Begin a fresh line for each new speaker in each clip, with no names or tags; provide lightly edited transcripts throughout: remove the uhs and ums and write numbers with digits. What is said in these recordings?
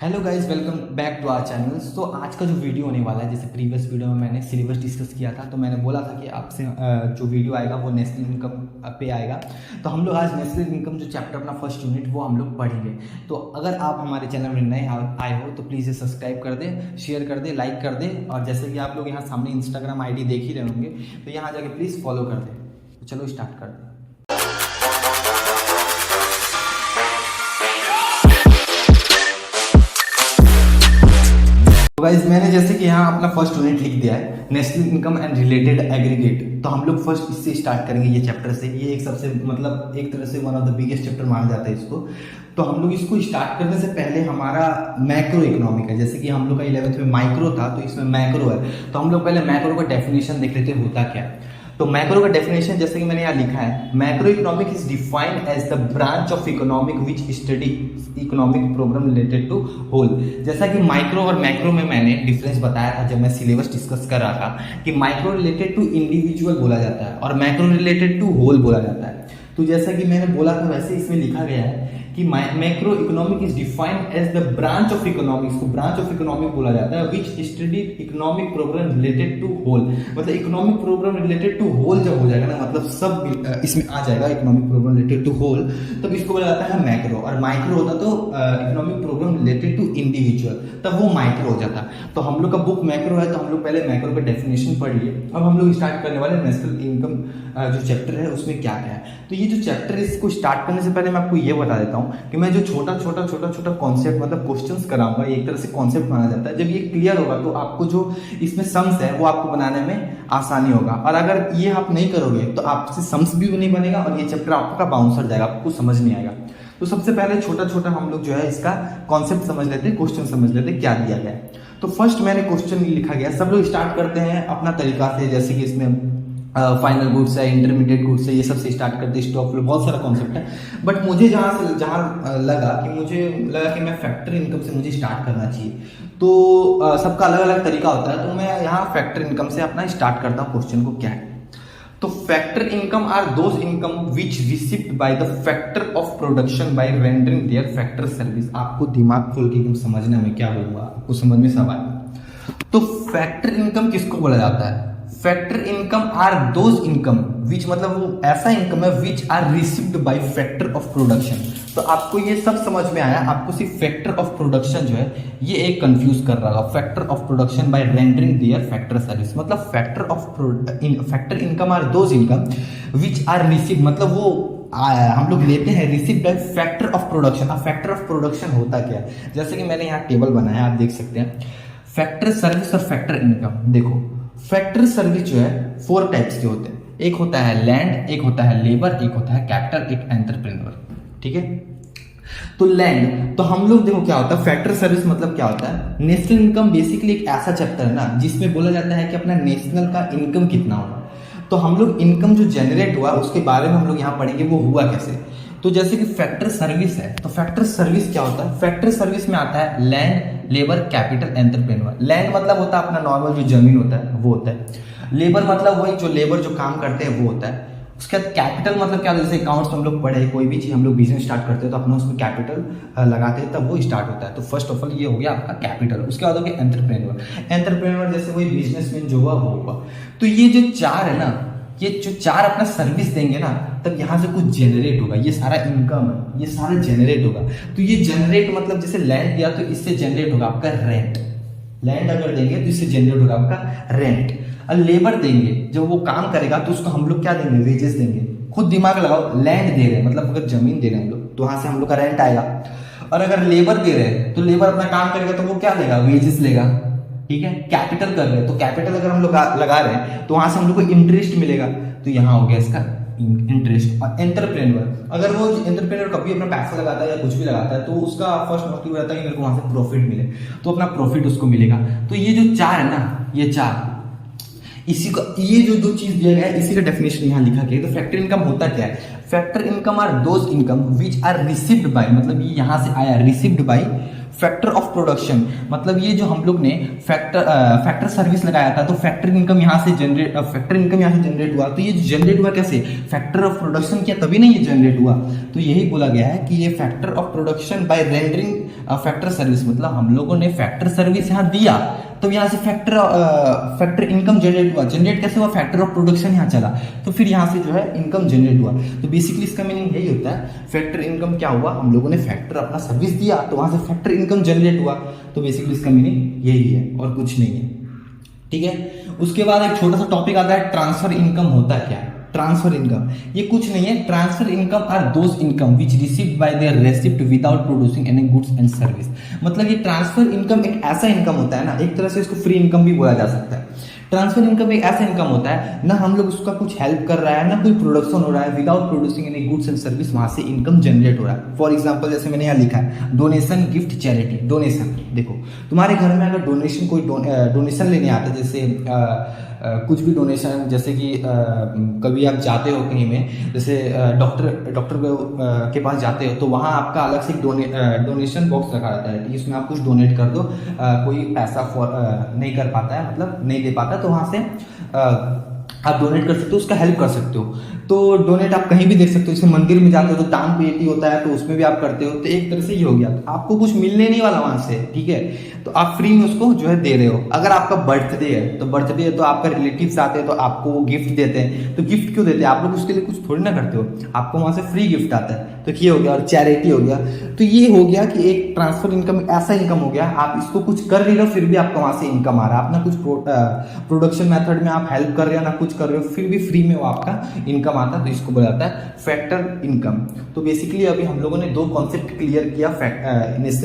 Hello guys, welcome back to our channel. तो आज का जो वीडियो होने वाला है, जैसे प्रीवियस वीडियो में मैंने सिलेबस डिस्कस किया था, तो मैंने बोला था कि आपसे जो वीडियो आएगा वो नेशनल इनकम पे आएगा। तो हम लोग आज नेशनल इनकम जो चैप्टर अपना फर्स्ट यूनिट वो हम लोग पढ़ेंगे। तो अगर आप हमारे चैनल में नए आए हो तो प्लीज़ सब्सक्राइब कर दें, शेयर कर दें, लाइक कर दें, और जैसे कि आप लोग यहाँ सामने इंस्टाग्राम ID देख ही रहे होंगे, तो यहाँ जाके प्लीज़ फॉलो कर दें। तो चलो स्टार्ट कर दें। तो गाइस, मैंने जैसे कि यहाँ अपना फर्स्ट यूनिट लिख दिया है, national income and related aggregate. तो हम लोग फर्स्ट इससे स्टार्ट करेंगे, ये चैप्टर से। ये एक सबसे मतलब एक तरह से one of the biggest chapter माना जाता है इसको। तो हम लोग इसको स्टार्ट करने से पहले हमारा मैक्रो इकोनॉमिक है, जैसे कि हम लोग का 11th में माइक्रो था, तो इसमें मैक्रो है। तो हम लोग पहले मैक्रो का डेफिनेशन देख लेते हैं होता क्या है। तो मैक्रो का डेफिनेशन जैसे कि मैंने यहाँ लिखा है, macro economic is defined as the branch of economic which study economic program related to whole. जैसा कि माइक्रो और मैक्रो में मैंने डिफरेंस बताया था जब मैं सिलेबस डिस्कस कर रहा था, कि माइक्रो रिलेटेड टू इंडिविजुअल बोला जाता है और मैक्रो रिलेटेड टू होल बोला जाता है। तो जैसा कि मैंने बोला था वैसे इसमें लिखा गया है कि macro economic is defined as the branch of economics को ब्रांच ऑफ इकोनॉमिक बोला जाता है which study economic program related to whole. मतलब economic program related to whole जब हो जाएगा ना, मतलब सब इसमें आ जाएगा economic program related to whole, तब इसको बोला जाता है मैक्रो। और माइक्रो होता तो economic program related to individual, तब वो माइक्रो हो जाता। तो हम लोग का बुक मैक्रो है, तो हम लोग पहले मैक्रो का डेफिनेशन पढ़ लिए। अब हम लोग स्टार्ट करने वाले नेशनल इनकम जो चैप्टर है उसमें क्या क्या है। तो ये जो चैप्टर है इसको स्टार्ट करने से पहले मैं आपको ये बता देता हूँ कि मैं जो छोटा छोटा कॉन्सेप्ट मतलब क्वेश्चंस कराऊंगा, एक तरह से कॉन्सेप्ट माना जाता है। जब ये क्लियर होगा तो आपको जो इसमें सम्स है वो आपको बनाने में आसानी होगा। और अगर ये आप नहीं करोगे तो आपसे सम्स भी नहीं बनेगा और ये चैप्टर आपका बाउंसर जाएगा, आपको समझ नहीं आएगा। तो सबसे पहले छोटा छोटा हम लोग जो है इसका कॉन्सेप्ट समझ लेते हैं, क्वेश्चन समझ लेते हैं क्या दिया गया है। तो फर्स्ट मैंने क्वेश्चन लिखा गया, सब लोग स्टार्ट करते हैं अपना तरीका से, जैसे कि इसमें फाइनल गुड्स है, इंटरमीडिएट गुड्स है, ये सब से स्टार्ट करते हैं, स्टॉक फ्लो, बहुत सारा कॉन्सेप्ट है। बट मुझे जहाँ लगा कि मैं फैक्टर इनकम से मुझे स्टार्ट करना चाहिए। तो सबका अलग अलग तरीका होता है, तो मैं यहाँ फैक्टर इनकम से अपना स्टार्ट करता हूँ। क्वेश्चन को क्या है, तो factor income are those income which received by the factor of production by rendering their factor service. आपको दिमाग खोल के एकदम समझना, मैं क्या बोलूंगा आपको समझ में सब आएगा। तो फैक्टर इनकम किसको बोला जाता है? Factor income are those income which, मतलब वो ऐसा इनकम है which are received by factor of production. तो आपको ये सब समझ में आया, आपको सिर्फ फैक्टर ऑफ प्रोडक्शन जो है ये एक कंफ्यूज कर रहा है। Factor of production by rendering their factor service, मतलब factor income are those income which are received, मतलब वो हम लोग लेते हैं received by factor of production. अब फैक्टर ऑफ प्रोडक्शन होता क्या है, जैसे कि मैंने यहाँ टेबल बनाया, आप देख सकते हैं फैक्टर सर्विस और फैक्टर इनकम। देखो फैक्टर सर्विस जो है 4 टाइप्स के होते हैं, एक होता है लैंड, एक होता है लेबर, एक होता है कैपिटल, एक एंटरप्रेन्योर। ठीक है, तो लैंड, तो हम लोग देखो क्या होता है फैक्टर सर्विस मतलब क्या होता है। नेशनल इनकम बेसिकली एक ऐसा चैप्टर है ना जिसमें बोला जाता है कि अपना नेशनल का इनकम कितना होगा। तो हम लोग इनकम जो जनरेट हुआ उसके बारे में हम लोग यहाँ पढ़ेंगे, वो हुआ कैसे। तो जैसे कि फैक्टर सर्विस है, तो फैक्टर सर्विस क्या होता है? फैक्टर सर्विस में आता है land, labour, capital, entrepreneur. Land मतलब होता है अपना नॉर्मल जो जमीन होता है वो होता है। लेबर मतलब वही जो लेबर जो काम करते हैं वो होता है। उसके बाद कैपिटल मतलब क्या, जैसे अकाउंट्स में हम लोग पढ़े, कोई भी चीज हम लोग बिजनेस स्टार्ट करते हैं तो अपना उसमें कैपिटल लगाते हैं तब वो स्टार्ट होता है। तो फर्स्ट ऑफ ऑल ये हो गया आपका कैपिटल। उसके बाद हो गया एंटरप्रेन्योर। एंटरप्रेन्योर जैसे वही बिजनेसमैन जो हुआ वो हुआ। तो ये जो 4 है ना, ये जो 4 अपना सर्विस देंगे ना, तब यहाँ से कुछ जनरेट होगा। ये सारा इनकम है, ये सारा जनरेट होगा। तो ये जनरेट मतलब जैसे लैंड दिया तो इससे जनरेट होगा आपका रेंट। लैंड अगर देंगे तो इससे जनरेट होगा आपका रेंट। और लेबर देंगे, जब वो काम करेगा तो उसको हम लोग क्या देंगे? वेजेस देंगे। खुद दिमाग लगाओ, लैंड दे रहे हैं मतलब अगर जमीन दे रहे हैं हम लोग तो वहां से हम लोग का रेंट आएगा। और अगर लेबर दे रहे हैं तो लेबर अपना काम करेगा तो वो क्या लेगा? वेजेस लेगा। ठीक है, कैपिटल कर रहे हैं तो कैपिटल अगर हम लोग लगा रहे हैं तो वहां से हम लोग को इंटरेस्ट मिलेगा। तो यहाँ हो गया इसका इंटरेस्ट। और एंटरप्रेन्योर, अगर वो एंटरप्रेन्योर कभी अपना पैसा लगाता है या कुछ भी लगाता है तो उसका फर्स्ट मोटिव रहता है कि मेरे को वहां से प्रॉफिट मिले, तो अपना प्रॉफिट उसको मिलेगा। तो ये जो 4 है ना, ये 4 इसी का, ये जो 2 चीज दिया गया है इसी का डेफिनेशन यहाँ लिखा गया है। तो फैक्टर इनकम होता क्या है? Factor income are those income which are received by, मतलब ये यहाँ से आया received by factor of production, मतलब ये जो हम लोग ने फैक्टर सर्विस लगाया था, तो फैक्टर इनकम यहाँ से जनरेट हुआ। तो ये जनरेट हुआ कैसे, फैक्टर ऑफ प्रोडक्शन किया तभी नहीं ये जनरेट हुआ। तो यही बोला गया है कि ये factor of production by rendering factor service, मतलब हम लोगों ने फैक्टर सर्विस यहाँ दिया तो यहाँ से फैक्टर इनकम जनरेट हुआ। जनरेट कैसे हुआ, फैक्टर ऑफ प्रोडक्शन यहाँ चला तो फिर यहाँ से जो है इनकम जनरेट हुआ। तो बेसिकली इसका मीनिंग यही होता है, फैक्टर इनकम क्या हुआ, हम लोगों ने फैक्टर अपना सर्विस दिया तो वहां से फैक्टर इनकम जनरेट हुआ। तो बेसिकली इसका मीनिंग यही है और कुछ नहीं है, ठीक है। उसके बाद एक छोटा सा टॉपिक आता है, ट्रांसफर इनकम होता है क्या। ट्रांसफर इनकम ये कुछ नहीं है, transfer income are those income which received by their receipt without producing any goods and service. मतलब ये ट्रांसफर इनकम एक ऐसा इनकम होता है ना, एक तरह से इसको फ्री इनकम भी बोला जा सकता है। ट्रांसफर इनकम एक ऐसा इनकम होता है ना हम लोग उसका कुछ हेल्प कर रहा है ना कोई प्रोडक्शन हो रहा है, without producing any goods and service वहां से इनकम जनरेट हो रहा है। फॉर एग्जांपल जैसे मैंने यहाँ लिखा है डोनेशन, गिफ्ट, चैरिटी। डोनेशन देखो, तुम्हारे घर में अगर डोनेशन कोई डोनेशन लेने आता है, जैसे कुछ भी डोनेशन, जैसे कि कभी आप जाते हो कहीं में, जैसे डॉक्टर के पास जाते हो तो वहाँ आपका अलग से एक डोनेशन बॉक्स रखा रहता है, इसमें आप कुछ डोनेट कर दो। कोई पैसा नहीं कर पाता है, मतलब नहीं दे पाता, तो वहाँ से आप डोनेट कर सकते हो, उसका हेल्प कर सकते हो। तो डोनेट आप कहीं भी देख सकते हो, जैसे मंदिर में जाते हो तो दान पेटी होता है तो उसमें भी आप करते हो। तो एक तरह से ये हो गया, तो आपको कुछ मिलने नहीं वाला वहां से, ठीक है, तो आप फ्री में उसको जो है दे रहे हो। अगर आपका बर्थडे है तो आपका रिलेटिव्स आते हैं तो आपको वो गिफ्ट देते हैं। तो गिफ्ट क्यों देते हैं, आप लोग उसके लिए कुछ थोड़ी ना करते हो, आपको वहां से फ्री गिफ्ट आता है। तो ये हो गया, और चैरिटी हो गया। तो ये हो गया कि एक ट्रांसफर इनकम ऐसा इनकम हो गया, आप इसको कुछ कर रहे हो फिर भी आपको वहां से इनकम आ रहा है। आप ना कुछ प्रोडक्शन मेथड में आप हेल्प कर रहे हो ना कुछ कर रहे हो, फिर भी फ्री में वो आपका इनकम आता है, तो इसको बोला जाता है फैक्टर इनकम। तो बेसिकली अभी हम लोगों ने दो कॉन्सेप्ट क्लियर किया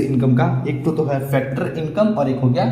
इनकम का, एक तो है फैक्टर इनकम और एक हो गया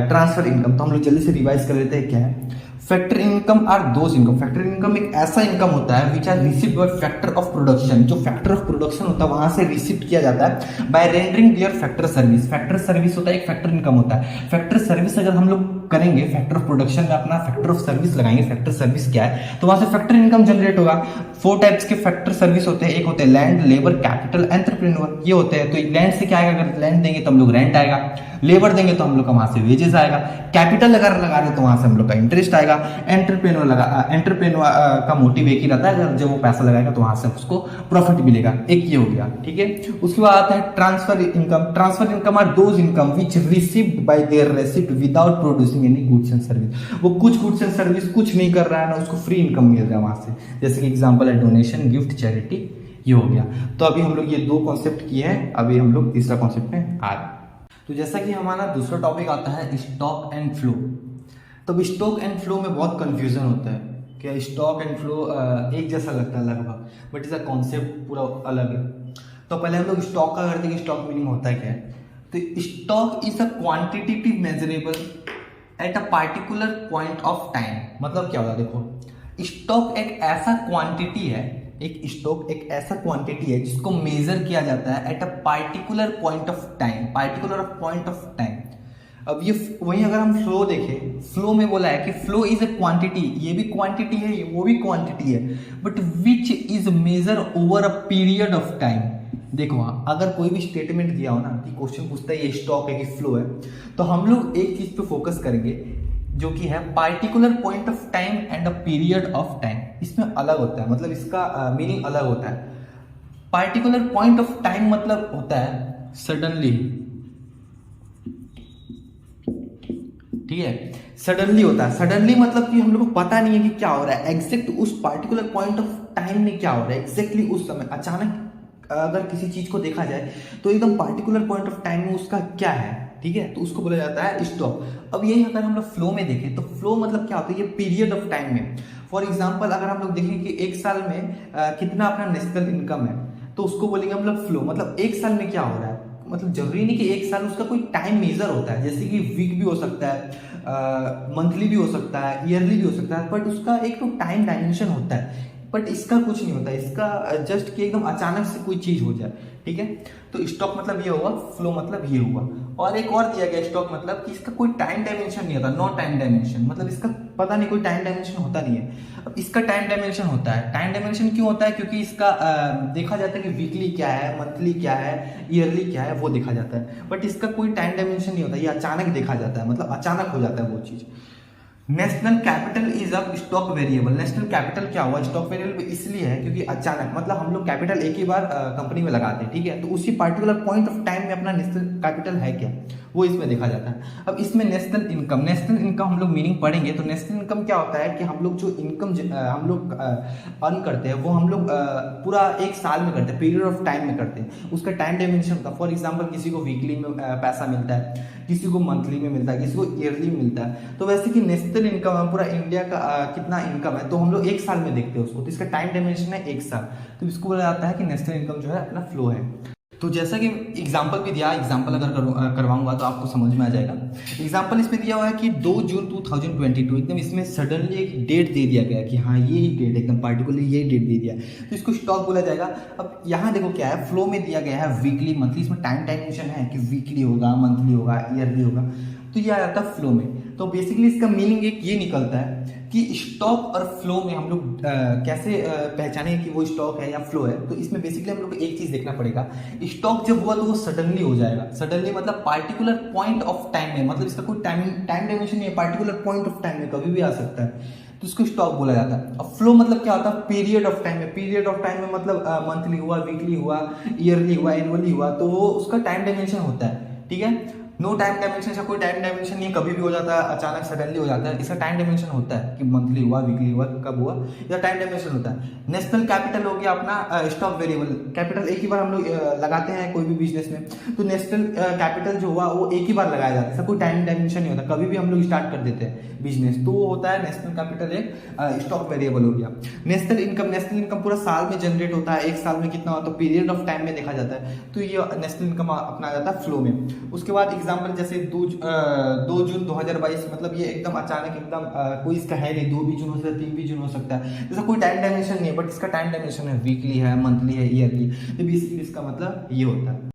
ट्रांसफर इनकम। तो हम लोग जल्दी से रिवाइज कर लेते हैं क्या है। Factor income are those income, factor income एक ऐसा इनकम होता है which are received by factor of production, जो फैक्टर ऑफ प्रोडक्शन होता है वहां से रिसीव किया जाता है by rendering their factor service. Factor service होता है एक फैक्टर इनकम होता है। फैक्टर सर्विस अगर हम लोग करेंगे, फैक्टर ऑफ प्रोडक्शन में अपना फैक्टर ऑफ सर्विस लगाएंगे, फैक्टर सर्विस क्या है, तो वहां से फैक्टर इनकम जनरेट होगा। 4 टाइप्स के फैक्टर सर्विस होते हैं, एक होते हैं लैंड, लेबर, कैपिटल, एंटरप्रेन्योर, ये होते हैं। तो लैंड से क्या आएगा, अगर लैंड देंगे तो हम लोग रेंट आएगा, लेबर देंगे तो हम लोग का वहां से वेजेस आएगा, कैपिटल अगर लगा रहे तो वहां से हम लोग का इंटरेस्ट आएगा, एंटरप्रेन्योर का मोटिव एक ही रहता है, अगर जब वो पैसा लगाएगा तो वहां से उसको प्रॉफिट मिलेगा। एक ये हो गया, ठीक है। उसके बाद आता है transfer income. Transfer income are those income which received by their receipt without producing any goods and service. वो कुछ गुड्स एंड सर्विस कुछ नहीं कर रहा है ना, उसको फ्री इनकम मिल रहा है वहां से। जैसे कि एग्जांपल है डोनेशन, गिफ्ट, चैरिटी, ये हो गया। तो अभी हम लोग ये दो कॉन्सेप्ट किए हैं, अभी हम लोग तीसरा कॉन्सेप्ट में आ रहे हैं। तो जैसा कि हमारा दूसरा टॉपिक आता है स्टॉक एंड फ्लो। तो स्टॉक एंड फ्लो में बहुत कंफ्यूजन होता है कि स्टॉक एंड फ्लो एक जैसा लगता है लगभग, बट इसका कॉन्सेप्ट पूरा अलग है। तो पहले हम लोग स्टॉक का करते हैं कि स्टॉक मीनिंग होता है क्या है। तो stock is a quantitative measurable at a particular point of time. मतलब क्या होगा, देखो स्टॉक एक ऐसा क्वांटिटी है, एक स्टॉक एक ऐसा क्वांटिटी है जिसको मेजर किया जाता है at a particular point of time, particular point of time. अब ये वहीं अगर हम फ्लो देखें, फ्लो में बोला है कि फ्लो इज अ क्वांटिटी, ये भी क्वांटिटी है ये वो भी क्वांटिटी है, but which is measure over a period of time. देखो अगर कोई भी स्टेटमेंट दिया हो ना कि क्वेश्चन पूछता है ये स्टॉक है कि फ्लो है, तो हम लोग एक चीज पे फोकस करेंगे जो कि है particular point of time and a period of time. इसमें अलग होता है, मतलब इसका मीनिंग अलग होता है। पार्टिकुलर पॉइंट ऑफ टाइम मतलब होता है सडनली, ठीक है, सडनली होता है। सडनली मतलब कि हम लोग को पता नहीं है कि क्या हो रहा है, एग्जैक्ट उस पार्टिकुलर पॉइंट ऑफ टाइम में क्या हो रहा है, एग्जैक्टली उस समय अचानक अगर किसी चीज को देखा जाए तो एकदम पार्टिकुलर पॉइंट ऑफ टाइम में उसका क्या है, ठीक है, तो उसको बोला जाता है स्टॉक। अब यही अगर हम लोग फ्लो में देखें तो फ्लो मतलब क्या होता है, ये पीरियड ऑफ टाइम में। फॉर एग्जांपल अगर हम लोग देखें कि एक साल में कितना अपना नेशनल इनकम है, तो उसको बोलेंगे हम लोग फ्लो, मतलब एक साल में क्या हो रहा है। मतलब जरूरी नहीं कि एक साल, उसका कोई टाइम मेजर होता है, जैसे कि वीक भी हो सकता है, मंथली भी हो सकता है, ईयरली भी हो सकता है, बट उसका एक तो टाइम डायमेंशन होता है। बट इसका कुछ नहीं होता, इसका जस्ट कि एकदम अचानक से कोई चीज हो जाए, ठीक है। तो स्टॉक मतलब ये हुआ, फ्लो मतलब ये हुआ। और एक और दिया गया स्टॉक मतलब कि इसका कोई टाइम डायमेंशन नहीं होता, नो टाइम डायमेंशन, मतलब इसका पता नहीं कोई टाइम डायमेंशन होता नहीं है। अब इसका टाइम डायमेंशन होता है। टाइम डायमेंशन क्यों होता है? क्योंकि इसका देखा जाता है कि वीकली क्या है, मंथली क्या है, ईयरली क्या है, वो देखा जाता है। बट इसका कोई टाइम डायमेंशन नहीं होता, ये अचानक देखा जाता है, मतलब अचानक हो जाता है वो चीज़। National capital is a stock variable. National capital क्या हुआ स्टॉक वेरिएबल इसलिए है क्योंकि अचानक, मतलब हम लोग कैपिटल एक ही बार कंपनी में लगाते हैं, ठीक है, तो उसी पर्टिकुलर पॉइंट ऑफ टाइम में अपना नेशनल कैपिटल है क्या, वो इसमें देखा जाता है। अब इसमें नेशनल इनकम हम लोग मीनिंग पढ़ेंगे, तो नेशनल इनकम क्या होता है कि हम लोग जो इनकम हम लोग अर्न करते हैं वो हम लोग पूरा एक साल में करते हैं, पीरियड ऑफ टाइम में करते हैं, उसका टाइम डायमेंशन होता है। फॉर एग्जाम्पल किसी को वीकली में पैसा मिलता है, किसी को मंथली में मिलता है, किसी को ईयरली में मिलता है। तो वैसे कि नेशनल इनकम है पूरा इंडिया का कितना इनकम है, तो हम लोग एक साल में देखते हैं उसको, तो इसका टाइम डायमेंशन है एक साल, तो इसको बोला जाता है कि नेशनल इनकम जो है अपना फ्लो है। तो जैसा कि एग्जाम्पल भी दिया, एग्जाम्पल अगर करवाऊंगा तो आपको समझ में आ जाएगा। एग्जाम्पल इसमें दिया हुआ है कि 2 जून 2022, एकदम इसमें सडनली एक डेट दे दिया गया कि हाँ ये ही डेट, एकदम पार्टिकुलर ये डेट दे दिया, तो इसको स्टॉक बोला जाएगा। अब यहाँ देखो क्या है, फ्लो में दिया गया है वीकली मंथली, इसमें टाइम डायमेंशन है कि वीकली होगा, मंथली होगा, ईयरली होगा, तो ये आ जाता है फ्लो में। तो बेसिकली इसका मीनिंग एक ये निकलता है कि स्टॉक और फ्लो में हम लोग कैसे पहचाने कि वो स्टॉक है या फ्लो है। तो इसमें बेसिकली हम लोग को एक चीज देखना पड़ेगा, स्टॉक जब हुआ तो वो सडनली हो जाएगा। सडनली मतलब पार्टिकुलर पॉइंट ऑफ टाइम में, मतलब इसका कोई टाइम डायमेंशन नहीं है, पार्टिकुलर पॉइंट ऑफ टाइम में कभी भी आ सकता है, तो इसको स्टॉक बोला जाता है। अब फ्लो मतलब क्या होता है, पीरियड ऑफ टाइम में। पीरियड ऑफ टाइम में मतलब मंथली हुआ, वीकली हुआ, ईयरली हुआ, एनुअली हुआ, तो वो उसका टाइम डायमेंशन होता है, ठीक है। नो टाइम डायमेंशन से कोई टाइम डायमेंशन नहीं है, कभी भी हो जाता है, अचानक सडनली हो जाता है, इसका टाइम डायमेंशन होता है कि मंथली हुआ, वीकली हुआ, कब हुआ, इसका टाइम डायमेंशन होता है। नेशनल कैपिटल हो गया अपना स्टॉक वेरिएबल। कैपिटल एक ही बार हम लोग लगाते हैं कोई भी बिजनेस में, तो नेशनल कैपिटल जो हुआ वो एक ही बार लगाया जाता है, इसका कोई टाइम डायमेंशन नहीं होता, कभी भी हम लोग स्टार्ट कर देते हैं बिजनेस, तो वो होता है नेशनल कैपिटल, एक स्टॉक वेरिएबल हो गया। नेशनल इनकम पूरा साल में जनरेट होता है, एक साल में कितना होता है, पीरियड ऑफ टाइम में देखा जाता है, तो ये नेशनल इनकम अपना जाता है फ्लो में। उसके बाद एग्जाम्पल जैसे 2 जून 2022, मतलब ये एकदम अचानक, एकदम कोई इसका है नहीं, 2 भी जून हो सकता है, 3 भी जून हो सकता है, जैसा कोई टाइम डायमेंशन नहीं है, बट इसका टाइम डायमेंशन है, वीकली है, मंथली है, ईयरली, तो बेसिकली इसका मतलब ये होता है।